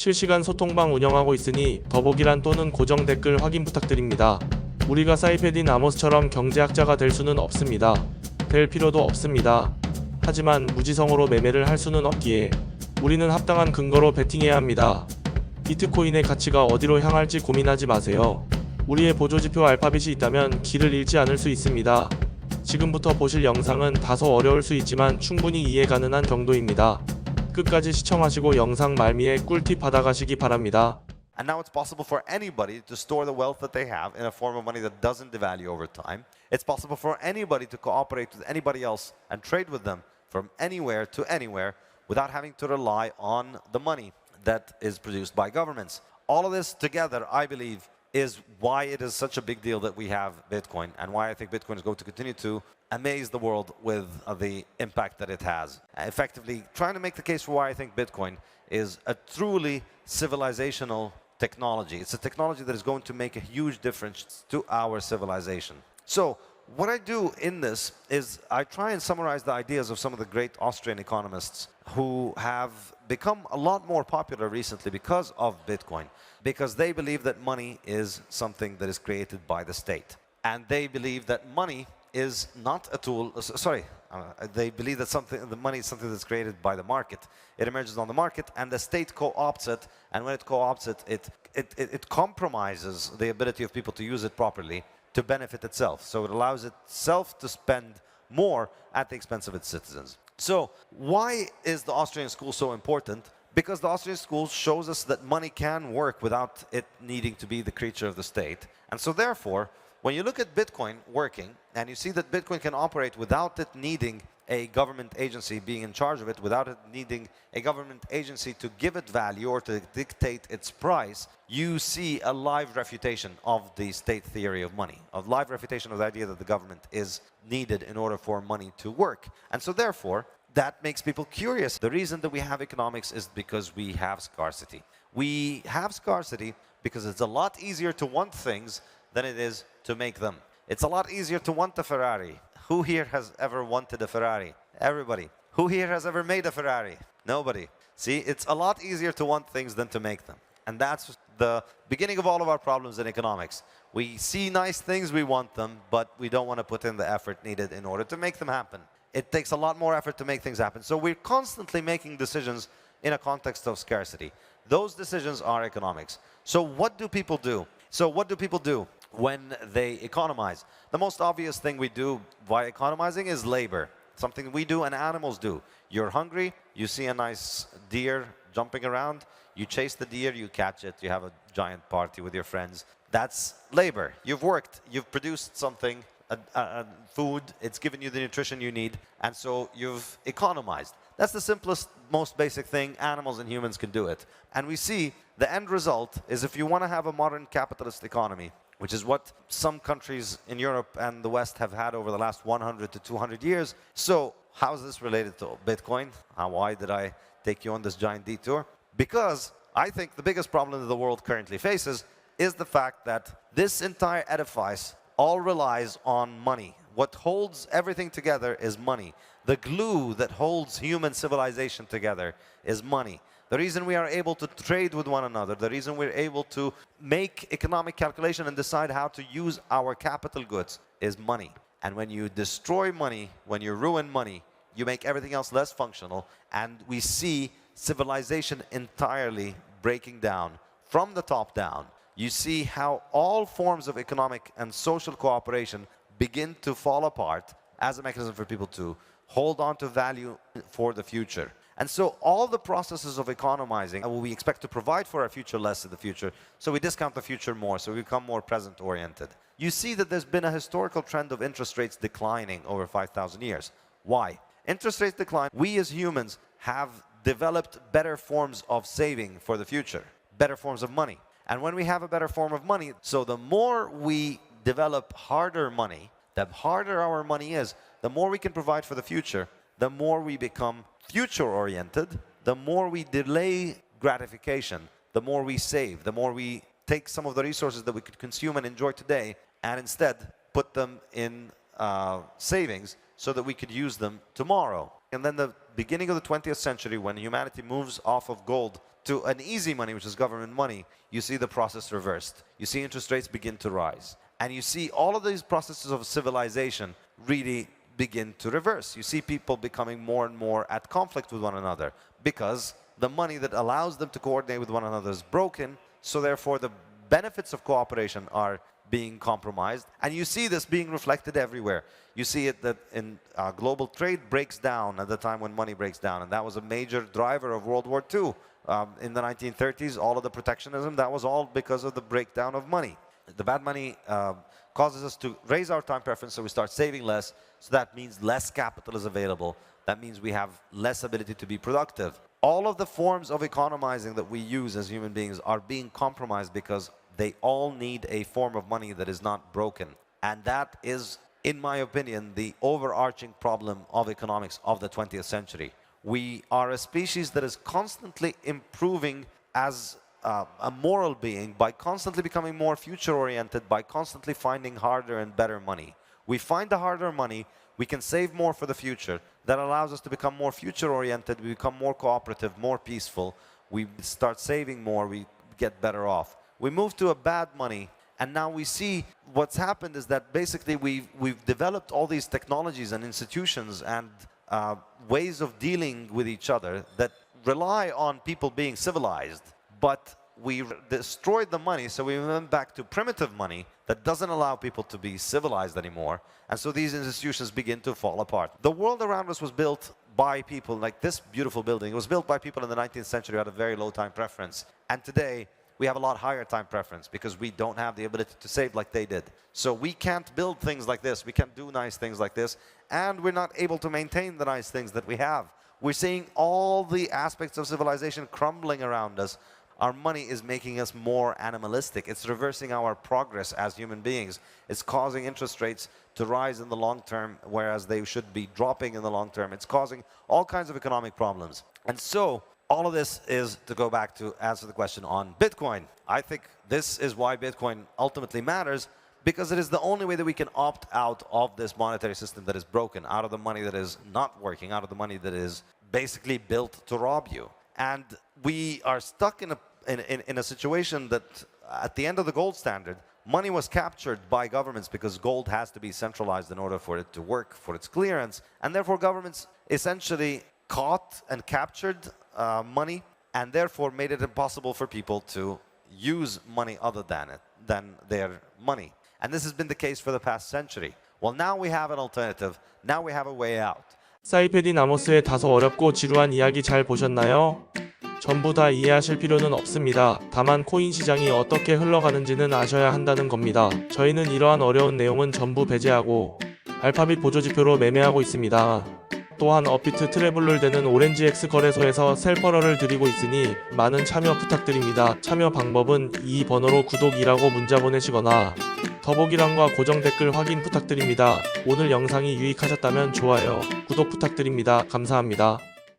실시간 소통방 운영하고 있으니 더보기란 또는 고정 댓글 확인 부탁드립니다. 우리가 사이페딘아모스처럼 경제학자가 될 수는 없습니다. 될 필요도 없습니다. 하지만 무지성으로 매매를 할 수는 없기에 우리는 합당한 근거로 베팅해야 합니다. 비트코인의 가치가 어디로 향할지 고민하지 마세요. 우리의 보조지표 알파빗이 있다면 길을 잃지 않을 수 있습니다. 지금부터 보실 영상은 다소 어려울 수 있지만 충분히 이해 가능한 정도입니다. 끝까지 시청하시고 영상 말미에 꿀팁 받아가시기 바랍니다. And now it's possible for anybody to store the wealth that they have in a form of money that doesn't devalue over time. It's possible for anybody to cooperate with anybody else and trade with them from anywhere to anywhere without having to rely on the money that is produced by governments. All of this together, I believe, is why it is such a big deal that we have Bitcoin and why I think Bitcoin is going to continue to amaze the world with the impact that it has. Effectively, trying to make the case for why I think Bitcoin is a truly civilizational technology. It's a technology that is going to make a huge difference to our civilization. So, what I do in this is I try and summarize the ideas of some of the great Austrian economists who have become a lot more popular recently because of Bitcoin, because they believe that money is something that is created by the state. And they believe that money is not a tool, they believe that the money is something that's created by the market. It emerges on the market and the state co-opts it, and when it co-opts it, it compromises the ability of people to use it properly to benefit itself. So it allows itself to spend more at the expense of its citizens. So why is the Austrian school so important? Because the Austrian school shows us that money can work without it needing to be the creature of the state. And so therefore, when you look at Bitcoin working, and you see that Bitcoin can operate without it needing a government agency being in charge of it, without it needing a government agency to give it value or to dictate its price, you see a live refutation of the state theory of money, of live refutation of the idea that the government is needed in order for money to work. And so therefore, that makes people curious. The reason that we have economics is because we have scarcity. We have scarcity because it's a lot easier to want things than it is to make them. It's a lot easier to want a Ferrari. Who here has ever wanted a Ferrari? Everybody. Who here has ever made a Ferrari? Nobody. See, it's a lot easier to want things than to make them. And that's the beginning of all of our problems in economics. We see nice things, we want them, but we don't want to put in the effort needed in order to make them happen. It takes a lot more effort to make things happen. So we're constantly making decisions in a context of scarcity. Those decisions are economics. So what do people do? When they economize? The most obvious thing we do by economizing is labor. Something we do and animals do. You're hungry, you see a nice deer jumping around, you chase the deer, you catch it, you have a giant party with your friends. That's labor. You've worked, you've produced something, food, it's given you the nutrition you need, and so you've economized. That's the simplest, most basic thing. Animals and humans can do it. And we see the end result is if you want to have a modern capitalist economy, which is what some countries in Europe and the West have had over the last 100 to 200 years. So how is this related to Bitcoin? Why did I take you on this giant detour? Because I think the biggest problem that the world currently faces is the fact that this entire edifice all relies on money. What holds everything together is money. The glue that holds human civilization together is money. The reason we are able to trade with one another, the reason we're able to make economic calculation and decide how to use our capital goods is money. And when you destroy money, when you ruin money, you make everything else less functional. And we see civilization entirely breaking down from the top down. You see how all forms of economic and social cooperation begin to fall apart as a mechanism for people to hold on to value for the future. And so all the processes of economizing, we expect to provide for our future less in the future, so we discount the future more, so we become more present-oriented. You see that there's been a historical trend of interest rates declining over 5,000 years. Why? Interest rates decline. We as humans have developed better forms of saving for the future, better forms of money. And when we have a better form of money, so the more we develop harder money, the harder our money is, the more we can provide for the future, the more we become future-oriented, the more we delay gratification, the more we save, the more we take some of the resources that we could consume and enjoy today and instead put them in savings so that we could use them tomorrow. And then the beginning of the 20th century, when humanity moves off of gold to an easy money, which is government money, you see the process reversed. You see interest rates begin to rise. And you see all of these processes of civilization really begin to reverse. You see people becoming more and more at conflict with one another because the money that allows them to coordinate with one another is broken, so therefore the benefits of cooperation are being compromised. And you see this being reflected everywhere. You see it that in global trade breaks down at the time when money breaks down, and that was a major driver of World War II. In the 1930s, all of the protectionism, that was all because of the breakdown of money. The bad money causes us to raise our time preference, so we start saving less, so that means less capital is available. That means we have less ability to be productive. All of the forms of economizing that we use as human beings are being compromised because they all need a form of money that is not broken. And that is, in my opinion, the overarching problem of economics of the 20th century. We are a species that is constantly improving as a moral being by constantly becoming more future-oriented, by constantly finding harder and better money. We find the harder money, we can save more for the future. That allows us to become more future-oriented, we become more cooperative, more peaceful. We start saving more, we get better off. We move to a bad money, and now we see what's happened is that basically we've developed all these technologies and institutions and ways of dealing with each other that rely on people being civilized, but we destroyed the money, so we went back to primitive money that doesn't allow people to be civilized anymore, and so these institutions begin to fall apart. The world around us was built by people, like this beautiful building. It was built by people in the 19th century who had a very low time preference, and today we have a lot higher time preference because we don't have the ability to save like they did. So we can't build things like this, we can't do nice things like this, and we're not able to maintain the nice things that we have. We're seeing all the aspects of civilization crumbling around us. Our money is making us more animalistic. It's reversing our progress as human beings. It's causing interest rates to rise in the long term, whereas they should be dropping in the long term. It's causing all kinds of economic problems. And so, all of this is to go back to answer the question on Bitcoin. I think this is why Bitcoin ultimately matters, because it is the only way that we can opt out of this monetary system that is broken, out of the money that is not working, out of the money that is basically built to rob you. And we are stuck in a situation that at the end of the gold standard, money was captured by governments because gold has to be centralized in order for it to work, for its clearance, and therefore governments essentially caught and captured money, and therefore made it impossible for people to use money other than their money. And this has been the case for the past century. Well, now we have an alternative. Now we have a way out. 사이페딘아모스의 다소 어렵고 지루한 이야기 잘 보셨나요? 전부 다 이해하실 필요는 없습니다. 다만 코인 시장이 어떻게 흘러가는지는 아셔야 한다는 겁니다. 저희는 이러한 어려운 내용은 전부 배제하고 알파빗 보조지표로 매매하고 있습니다. 또한 업비트 트래블룰되는 오렌지X 거래소에서 셀퍼러를 드리고 있으니 많은 참여 부탁드립니다. 참여 방법은 이 번호로 구독이라고 문자 보내시거나 더보기란과 고정 댓글 확인 부탁드립니다. 오늘 영상이 유익하셨다면 좋아요, 구독 부탁드립니다. 감사합니다.